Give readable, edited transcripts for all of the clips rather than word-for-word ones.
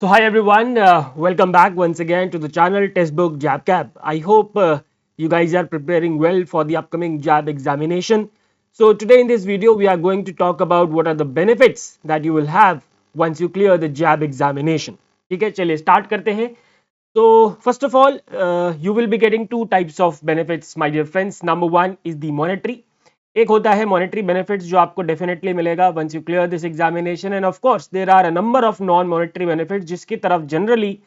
So hi everyone, welcome back once again to the channel Textbook JabCap. I hope you guys are preparing well for the upcoming JAB examination. So today in this video we are going to talk about what are the benefits that you will have once you clear the JAB examination. ठीक है, चलिए start करते हैं. So first of all, you will be getting two types of benefits, my dear friends. Number one is the monetary. एक होता है monetary benefits जो आपको डेफिनेटली मिलेगा once you clear this examination, and of course there are a number of non monetary benefits जिसकी तरफ generally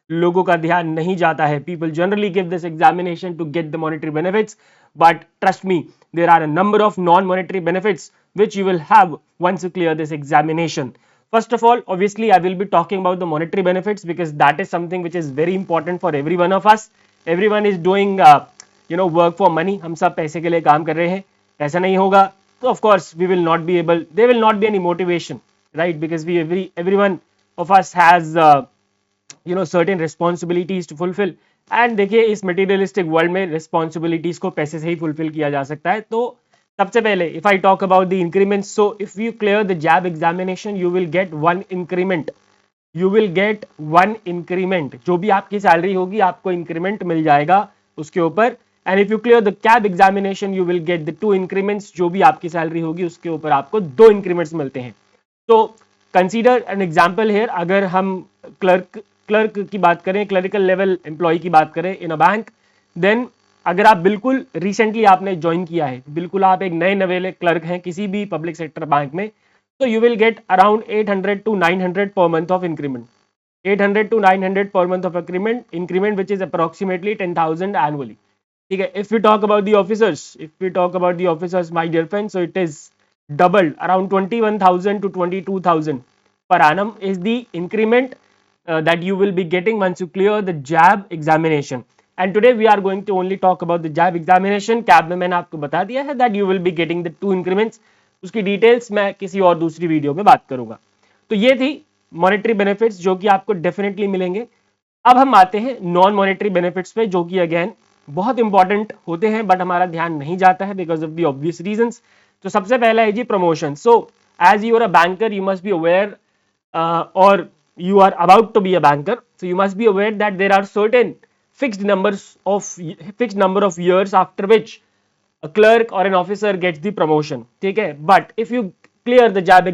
लोगों का ध्यान नहीं जाता है. People generally give this examination to get the monetary benefits, but trust me, there are a number of non monetary benefits which you will have once you clear this examination. First of all, obviously I will be talking about the monetary benefits because that is something which is very important for every one of us. Everyone is doing work for money. हम सब पैसे के लिए काम कर रहे हैं. ऐसा नहीं होगा तो of course we will not be able, there will not be any motivation, right? Because we everyone of us has certain responsibilities to fulfil. And देखिए, इस मटेरियलिस्टिक वर्ल्ड में रिस्पॉन्सिबिलिटीज को पैसे से ही फुलफिल किया जा सकता है. तो सबसे पहले if I talk about the increment, so if you clear the JAIIB examination you will get one increment. You will get one increment. जो भी आपकी सैलरी होगी आपको इंक्रीमेंट मिल जाएगा उसके ऊपर. And if you clear the cab examination you will get the two increments. जो भी आपकी सैलरी होगी उसके ऊपर आपको दो इंक्रीमेंट्स मिलते हैं. तो कंसीडर एन एग्जाम्पल हेयर. अगर हम क्लर्क की बात करें, क्लरिकल लेवल एम्प्लॉय की बात करें इन अ बैंक, देन अगर आप बिल्कुल रिसेंटली आपने ज्वाइन किया है, बिल्कुल आप एक नए नवेले क्लर्क हैं किसी भी पब्लिक सेक्टर बैंक में, तो you will get around 800 to 900 per month of increment. 800 to 900 per month of increment which is approximately 10,000 annually. ठीक है. If we talk about the officers, my dear friends, so it is doubled, around 21,000 to 22,000 per annum is the increment that you will be getting once you clear the JAB examination. And today we are going to only talk about the JAB examination. Cab में मैंने आपको बता दिया है that you will be getting the two increments. उसकी details मैं किसी और दूसरी वीडियो में बात करूंगा. तो ये थी मॉनेटरी बेनिफिट्स जो कि आपको डेफिनेटली मिलेंगे. अब हम आते हैं नॉन मॉनेटरी बेनिफिट्स पे जो कि अगेन बहुत इंपॉर्टेंट होते हैं बट हमारा ध्यान नहीं जाता है because of the obvious reasons. तो सबसे पहला है जी promotion. So as you are a banker you must be aware, और you are about to be a banker, so you must be aware that there are certain fixed number of years after which a clerk or an officer gets the promotion. ठीक है. But if you clear the JAB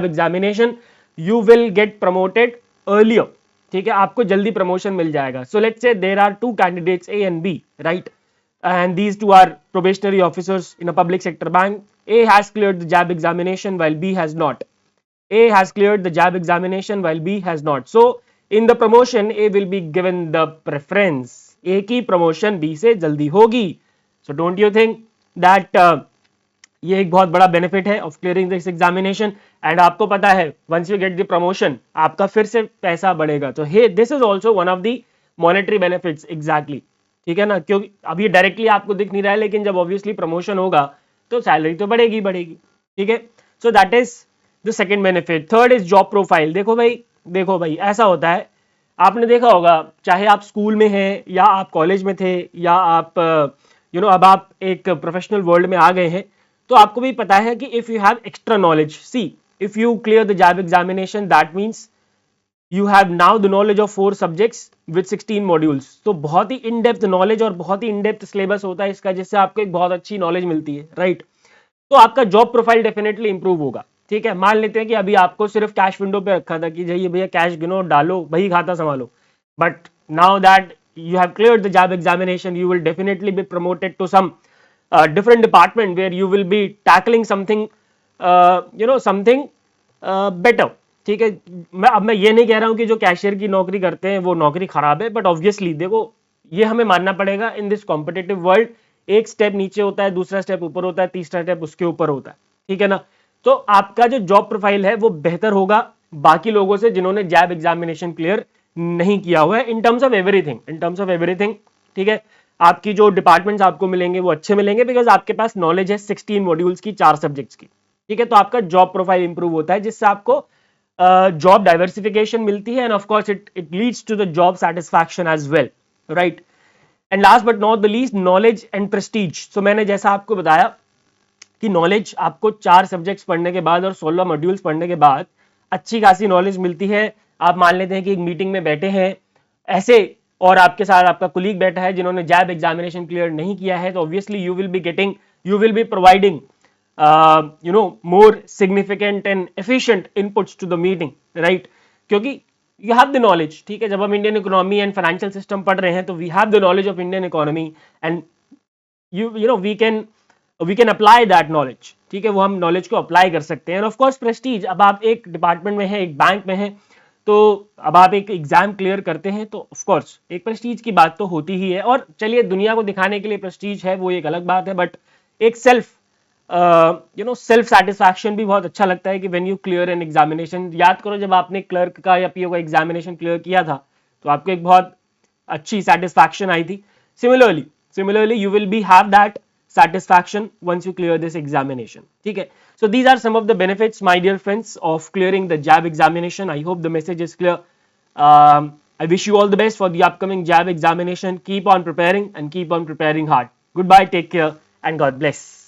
examination you will get promoted earlier. ठीक है, आपको जल्दी promotion मिल जाएगा. So let's say there are two candidates A and B, right? And these two are probationary officers in a public sector bank. A has cleared the JAB examination while B has not. A has cleared the JAB examination while B has not. So in the promotion A will be given the preference. A की promotion B से जल्दी होगी. So don't you think that ये एक बहुत बड़ा benefit है of clearing this examination. And आपको पता है once you get the promotion आपका फिर से पैसा बढ़ेगा. तो hey this is also one of the monetary benefits. Exactly. ठीक है ना, क्योंकि अभी डायरेक्टली आपको दिख नहीं रहा है लेकिन जब ऑब्वियसली प्रमोशन होगा तो सैलरी तो बढ़ेगी. ठीक है. So that is the second benefit. Third is job profile. देखो भाई ऐसा होता है, आपने देखा होगा चाहे आप स्कूल में हैं या आप कॉलेज में थे या आप अब आप एक प्रोफेशनल वर्ल्ड में आ गए हैं, तो आपको भी पता है कि if you have extra knowledge, see if you clear the JAIIB examination that means you have now the knowledge of 4 subjects with 16 modules. तो बहुत ही इन डेप्थ नॉलेज और बहुत ही इन डेप्थ सिलेबस होता है इसका, जिससे आपको एक बहुत अच्छी नॉलेज मिलती है, राइट? तो आपका जॉब प्रोफाइल डेफिनेटली इंप्रूव होगा. ठीक है. मान लेते हैं कि अभी आपको सिर्फ कैश विंडो पे रखा था कि जाइए भैया कैश गिनो डालो वही खाता संभालो, but now that you have cleared the JAB examination you will definitely be promoted to some different department where you will be tackling something something better. ठीक है. मैं ये नहीं कह रहा हूं कि जो कैशियर की नौकरी करते हैं वो नौकरी खराब है, बट ऑब्वियसली देखो ये हमें मानना पड़ेगा इन दिस कॉम्पिटिटिव वर्ल्ड. एक स्टेप नीचे होता है, दूसरा स्टेप ऊपर होता है, तीसरा स्टेप उसके ऊपर होता है. ठीक है ना. तो आपका जो जॉब प्रोफाइल है वो बेहतर होगा बाकी लोगों से जिन्होंने जैब एग्जामिनेशन क्लियर नहीं किया हुआ है इन टर्म्स ऑफ एवरीथिंग. ठीक है. आपकी जो डिपार्टमेंट्स आपको मिलेंगे वो अच्छे मिलेंगे बिकॉज आपके पास नॉलेज है 16 मॉड्यूल्स की, 4 सब्जेक्ट्स की. ठीक है. तो आपका जॉब प्रोफाइल इंप्रूव होता है जिससे आपको जॉब डाइवर्सिफिकेशन मिलती है and of course it leads to the job satisfaction as well, right? And last but not the least, knowledge and prestige. So मैंने जैसा आपको बताया कि नॉलेज आपको 4 सब्जेक्ट्स पढ़ने के बाद और 16 मॉड्यूल्स पढ़ने के बाद अच्छी खासी नॉलेज मिलती है. आप मान लेते हैं कि एक मीटिंग में बैठे हैं ऐसे, और आपके साथ आपका कुलीग बैठा है जिन्होंने जैब एग्जामिनेशन क्लियर नहीं किया है, तो obviously you will be providing more significant and efficient inputs to the meeting, right? क्योंकि you have the knowledge, ठीक है, जब हम Indian economy and financial system पढ़ रहे हैं तो we have the knowledge of Indian economy and you know we can apply that knowledge, ठीक है, वो हम नॉलेज को अप्लाई कर सकते हैं। और ऑफ कोर्स प्रेस्टीज, अब आप एक डिपार्टमेंट में हैं, एक बैंक में हैं, तो अब आप एक एग्जाम क्लियर करते हैं तो ऑफ कोर्स एक प्रेस्टीज की बात तो होती ही है। और चलिए दुनिया को दिखाने के लिए प्रेस्टीज है वो एक अलग बात है, बट एक सेल्फ सेटिस्फैक्शन भी बहुत अच्छा लगता है कि when you clear an examination. याद करो जब आपने क्लर्क का या पीओ का एग्जामिनेशन क्लियर किया था तो आपको एक बहुत अच्छी सेटिस्फैक्शन आई थी। Similarly you will be have that satisfaction once you clear this examination, ठीक है। So these are some of the benefits, my dear friends, of clearing the JAB examination. I hope the message is clear. I wish you all the best for the upcoming JAB examination. Keep on preparing and keep on preparing hard. Goodbye, take care, and God bless.